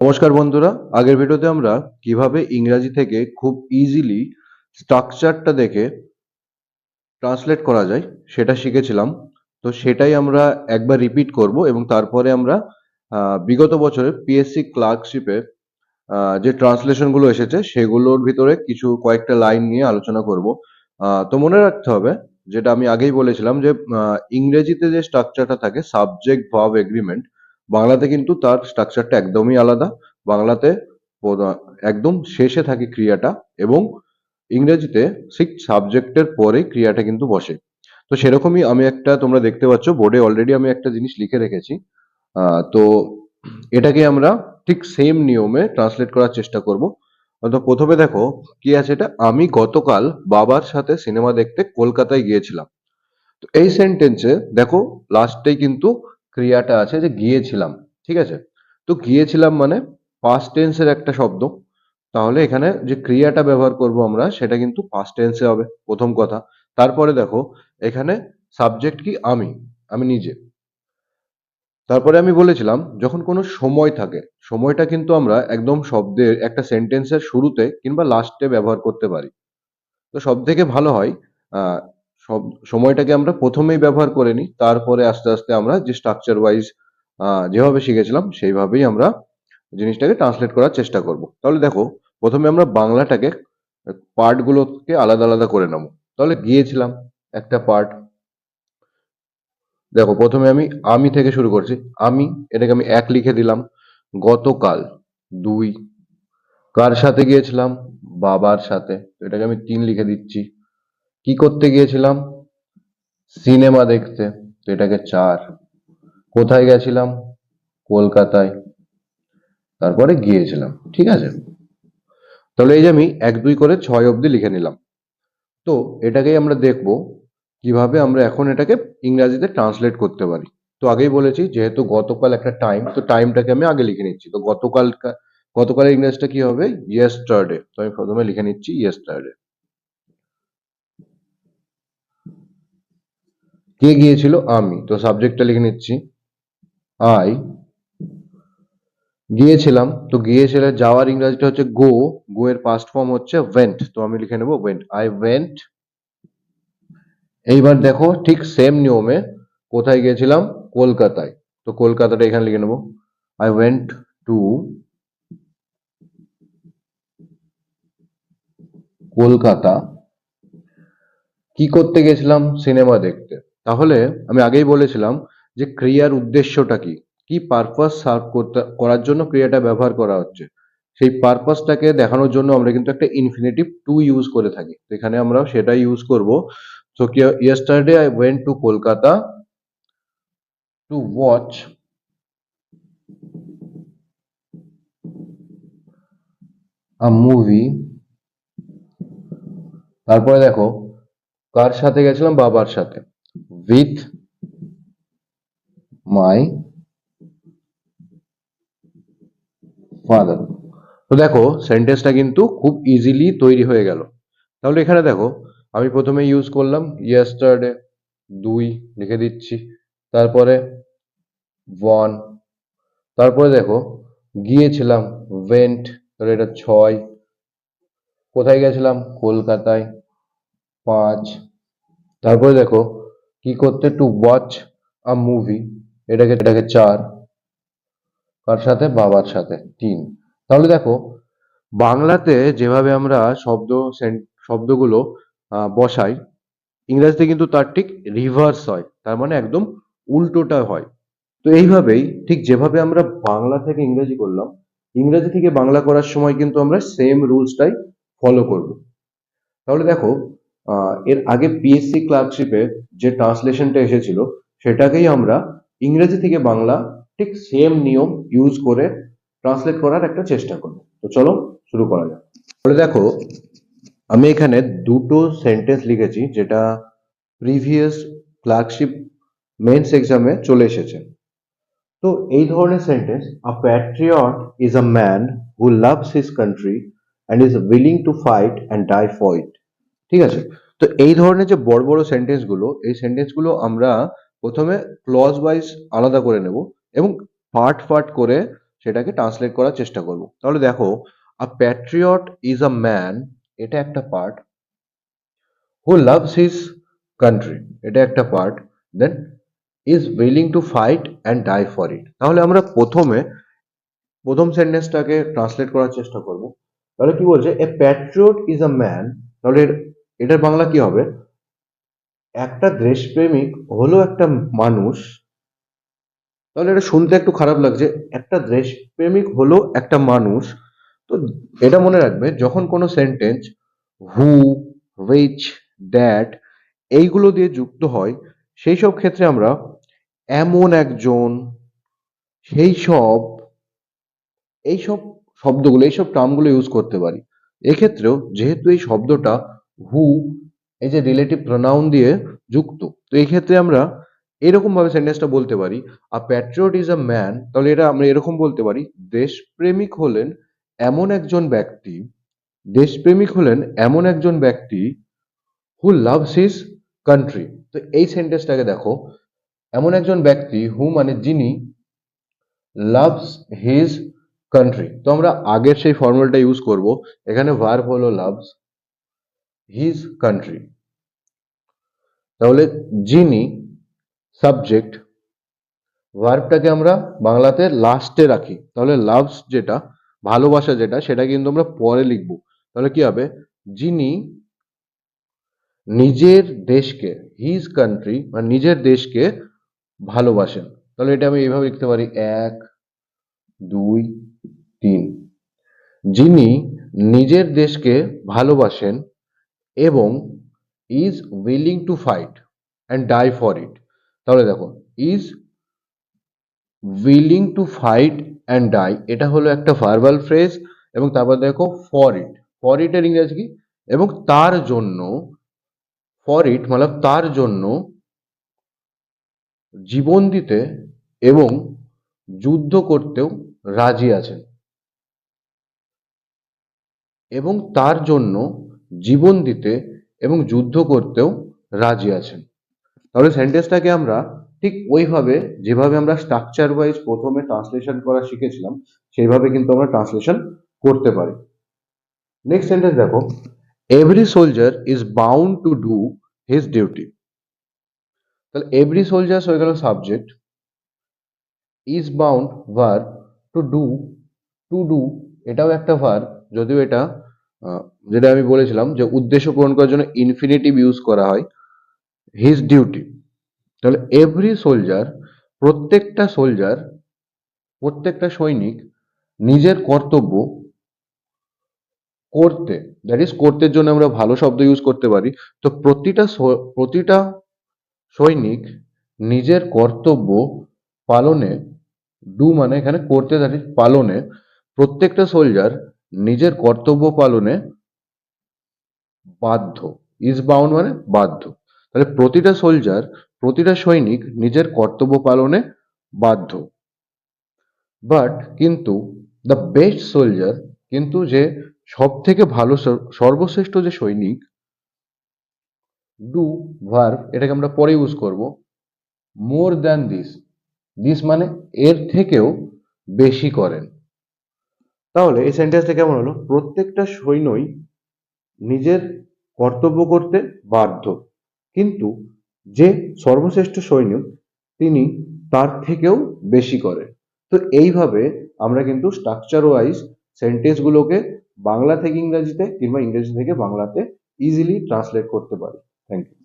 নমস্কার বন্ধুরা, আগের ভিডিওতে আমরা কিভাবে ইংরাজি থেকে খুব ইজিলি স্ট্রাকচারটা দেখে ট্রান্সলেট করা যায় সেটা শিখেছিলাম। তো সেটাই আমরা একবার রিপিট করব এবং তারপরে আমরা বিগত বছরের পিএসসি ক্লার্কশিপে যে ট্রান্সলেশনগুলো এসেছে সেগুলোর ভিতরে কিছু কয়েকটা লাইন নিয়ে আলোচনা করব। তো মনে রাখতে হবে, যেটা আমি আগেই বলেছিলাম যে ইংরেজিতে যে স্ট্রাকচারটা থাকে সাবজেক্ট ভার্ব এগ্রিমেন্ট, বাংলাতে কিন্তু তার স্ট্রাকচারটা একদমই আলাদা। বাংলাতে একদম শেষে থাকে ক্রিয়াটা, এবং ইংরেজিতে ঠিক সাবজেক্টের পরেই ক্রিয়াটা কিন্তু বসে। তো সেরকমই আমি একটা, তোমরা দেখতে পাচ্ছ বোর্ডে অলরেডি আমি একটা জিনিস লিখে রেখেছি। তো এটাকে আমরা ঠিক সেম নিয়মে ট্রান্সলেট করার চেষ্টা করব। তো প্রথমে দেখো কি আছে, এটা আমি গতকাল বাবার সাথে সিনেমা দেখতে কলকাতায় গিয়েছিলাম। তো এই সেন্টেন্সে দেখো লাস্টেই কিন্তু ক্রিয়াটা আছে যে গিয়েছিলাম। ঠিক আছে, তো গিয়েছিলাম মানে পাস্ট টেন্সের একটা শব্দ, তাহলে এখানে যে ক্রিয়াটা ব্যবহার করব আমরা সেটা কিন্তু পাস্ট টেন্সে হবে, প্রথম কথা। তারপরে দেখো এখানে সাবজেক্ট কি, আমি, আমি নিজে। তারপরে আমি বলেছিলাম যখন কোনো সময় থাকে, সময়টা কিন্তু আমরা একদম শব্দের একটা সেন্টেন্সের শুরুতে কিংবা লাস্টে ব্যবহার করতে পারি। তো সবথেকে ভালো হয় আহ সব সময়টাকে আমরা প্রথমেই ব্যবহার করে নিই, তারপরে আস্তে আস্তে আমরা যে স্ট্রাকচার ওয়াইজ যেভাবে শিখেছিলাম সেইভাবেই আমরা জিনিসটাকে ট্রান্সলেট করার চেষ্টা করব। তাহলে দেখো প্রথমে আমরা বাংলাটাকে পার্টগুলোকে আলাদা আলাদা করে নেব। তাহলে গিয়েছিলাম একটা পার্ট। দেখো প্রথমে আমি থেকে শুরু করছি। আমি, এটাকে আমি এক লিখে দিলাম। গতকাল দুই। কার সাথে গিয়েছিলাম? বাবার সাথে, তো এটাকে আমি তিন লিখে দিচ্ছি। কি করতে গিয়েছিলাম? সিনেমা দেখতে, তো এটাকে চার। কোথায় গেছিলাম? কলকাতায়। তারপরে গিয়েছিলাম। ঠিক আছে, তাহলে এই যে আমি এক দুই করে ছয় অবধি লিখে নিলাম। তো এটাকেই আমরা দেখব কিভাবে আমরা এখন এটাকে ইংরাজিতে ট্রান্সলেট করতে পারি। তো আগেই বলেছি যেহেতু গতকাল একটা টাইম, তো টাইমটাকে আমি আগে লিখে নিচ্ছি। তো গতকালের ইংরেজিটা কি হবে? ইয়েস্টারডে। তো আমি প্রথমে লিখে নিচ্ছি ইয়েস্টারডে। কে গিয়েছিল? আমি, তো সাবজেক্টটা লিখে নিচ্ছি আই। গিয়েছিলাম, তো গিয়েছিল যাওয়ার ইংরেজিটা হচ্ছে গো। গো এর পাস্ট ফর্ম হচ্ছে ওয়েন্ট, তো আমি লিখে নেবো ওয়েন্ট, আই ওয়েন্ট। এইবার দেখো ঠিক সেম নিয়মে কোথায় গিয়েছিলাম? কলকাতায়। তো কলকাতাটা এখানে লিখে নেবো, আই ওয়েন্ট টু কলকাতা। কি করতে গেছিলাম? সিনেমা দেখতে। তাহলে আমি আগেই বলেছিলাম যে ক্রিয়ার উদ্দেশ্যটা কি, কি পারপাস সার্ভ করার জন্য ক্রিয়াটা ব্যবহার করা হচ্ছে, সেই পারপাসটাকে দেখানোর জন্য আমরা কিন্তু একটা ইনফিনিটিভ টু ইউজ করে থাকি। তো এখানে আমরা সেটাই ইউজ করব। So yesterday I went to Kolkata to watch a movie. তারপরে দেখো কার সাথে গেছিলাম? বাবার সাথে, উইথ মাই ফাদার। তো দেখো সেন্টেন্সটা কিন্তু খুব ইজিলি তৈরি হয়ে গেল। তাহলে এখানে দেখো আমি প্রথমে ইউজ করলাম ইয়েস্টারডে, দুই লিখে দিচ্ছি। তারপরে ওয়ান। তারপরে দেখো গিয়েছিলাম ওয়েন্ট, তাহলে এটা ছয়। কোথায় গেছিলাম? কলকাতায়, পাঁচ। তারপরে দেখো কি করতে? টু ওয়াচ আ মুভি, এটাকে চার। কার সাথে? বাবার সাথে, তিন। তাহলে দেখো বাংলাতে যেভাবে আমরা শব্দগুলো বসাই, ইংরেজিতে কিন্তু তার ঠিক রিভার্স হয়, তার মানে একদম উল্টোটা হয়। তো এইভাবেই ঠিক যেভাবে আমরা বাংলা থেকে ইংরেজি করলাম, ইংরেজি থেকে বাংলা করার সময় কিন্তু আমরা সেম রুলসটাই ফলো করব। তাহলে দেখো এর আগে পিএসসি ক্লার্কশিপে যে ট্রান্সলেশনটা এসেছিল সেটাকেই আমরা ইংরেজি থেকে বাংলা ঠিক সেম নিয়ম ইউজ করে ট্রান্সলেট করার একটা চেষ্টা করব। তো চলো শুরু করা যাক। তাহলে দেখো আমি এখানে দুটো সেন্টেন্স লিখেছি যেটা প্রিভিয়াস ক্লার্কশিপ মেন্স এক্সামে চলে এসেছে। তো এই ধরনের sentence, a patriot is a man who loves his country and is willing to fight and die for it. ঠিক আছে, তো এই ধরনের যে বড় বড় সেন্টেন্স গুলো, এই সেন্টেন্স গুলো আমরা প্রথমে ক্লজ ওয়াইজ আলাদা করে নেব এবং পার্ট পার্ট করে সেটাকে ট্রান্সলেট করার চেষ্টা করব। তাহলে দেখো, a patriot is a man, এটা একটা part. Who loves his country, এটা একটা part. Then is willing to fight and die for it. তাহলে আমরা প্রথম সেন্টেন্সটাকে ট্রান্সলেট করার চেষ্টা করব। তাহলে কি বলছে, এ প্যাট্রিয়ট ইজ আ ম্যান। তাহলে এটার বাংলা কি হবে, একটা দেশপ্রেমিক হলো একটা মানুষ। তাহলে এটা শুনতে একটু খারাপ লাগছে, একটা দেশপ্রেমিক হলো একটা মানুষ। তো এটা মনে রাখবে, যখন কোনো সেন্টেন্স হু, হুইচ, দ্যাট এইগুলো দিয়ে যুক্ত হয়, সেই সব ক্ষেত্রে আমরা এমন একজন, সেই সব, এইসব শব্দগুলো, এইসব টার্মগুলো ইউজ করতে পারি। এক্ষেত্রেও যেহেতু এই শব্দটা হু, এই যে রিলেটিভ প্রোনাউন দিয়ে যুক্ত, তো এই ক্ষেত্রে আমরা এরকম ভাবে সেন্টেন্সটা বলতে পারি, আ প্যাট্রিয়ট ইজ আ ম্যান। তাহলে এটা আমরা এরকম বলতে পারি, দেশপ্রেমিক হলেন এমন একজন ব্যক্তি, দেশপ্রেমিক হলেন এমন একজন ব্যক্তি হু লাভস হিজ কান্ট্রি। তো এই সেন্টেন্সটাকে দেখো, এমন একজন ব্যক্তি, হু মানে যিনি, লাভস হিজ কান্ট্রি, তো আমরা আগের সেই ফর্মুলাটা ইউজ করব। এখানে ভার্ব হলো লাভস, হিজ কান্ট্রি। তাহলে যিনি, সাবজেক্ট, ভার্বটাকে আমরা বাংলাতে লাস্টে রাখি। তাহলে লাভস যেটা, ভালোবাসা যেটা, সেটা কিন্তু আমরা পরে লিখবো। তাহলে কি হবে, যিনি নিজের দেশকে, হিজ কান্ট্রি মানে নিজের দেশকে ভালোবাসেন। তাহলে এটা আমি এইভাবে লিখতে পারি, ১, ২, ৩। যিনি নিজের দেশকে ভালোবাসেন এবং is willing to fight and die for it. তাহলে দেখো, is willing to fight and die, এটা হলো একটা ভার্বাল ফ্রেজ। এবং তারপর দেখো ফর ইট, ফর ইট এর ইংরেজি কি, এবং তার জন্য, ফর ইট মানে তার জন্য জীবন দিতে এবং যুদ্ধ করতেও রাজি আছেন, এবং তার জন্য জীবন দিতে এবং যুদ্ধ করতেও রাজি আছেন। তাহলে সেন্টেন্সটাকে আমরা ঠিক ওইভাবে, যেভাবে আমরা স্ট্রাকচার ওয়াইজ প্রথমে ট্রান্সলেশন করা শিখেছিলাম, সেইভাবে কিন্তু আমরা ট্রান্সলেশন করতে পারি। নেক্সট সেন্টেন্স দেখো, every soldier is bound to do his duty. তাহলে এভরি সোলজার হয়ে গেল subject, is bound verb, to do, to do এটাও একটা ভার্ব, যদিও এটা আহ, যেটা আমি বলেছিলাম যে উদ্দেশ্য পূরণ করার জন্য ইনফিনিটিভ ইউজ করা হয়, হিজ ডিউটি। তাহলে এভরি সোলজার, প্রত্যেকটা সোলজার, প্রত্যেকটা সৈনিক নিজের কর্তব্য করতে, দ্যাট ইজ করতের জন্য আমরা ভালো শব্দ ইউজ করতে পারি। তো প্রতিটা সৈনিক নিজের কর্তব্য পালনে, ডু মানে এখানে করতে, দ্যাট ইজ পালনে, প্রত্যেকটা সোলজার নিজের কর্তব্য পালনে বাধ্য। ইজ বাউন্ড মানে বাধ্য। তাহলে প্রতিটা সোলজার, প্রতিটা সৈনিক নিজের কর্তব্য পালনে বাধ্য। বাট কিন্তু, দ্য বেস্ট সোলজার, কিন্তু যে সব থেকে ভালো, সর্বশ্রেষ্ঠ যে সৈনিক, ডু ভার্ব এটাকে আমরা পরে ইউজ করব, মোর দ্যান দিস, দিস মানে এর থেকেও বেশি করেন। তাহলে এই সেন্টেন্সটা কেমন হলো, প্রত্যেকটা সৈন্যই নিজের কর্তব্য করতে বাধ্য, কিন্তু যে সর্বশ্রেষ্ঠ সৈনিক, তিনি তার থেকেও বেশি করে। তো এইভাবে আমরা কিন্তু স্ট্রাকচার ওয়াইজ সেন্টেন্সগুলোকে বাংলা থেকে ইংরেজিতে কিংবা ইংরেজি থেকে বাংলাতে ইজিলি ট্রান্সলেট করতে পারি। Thank you.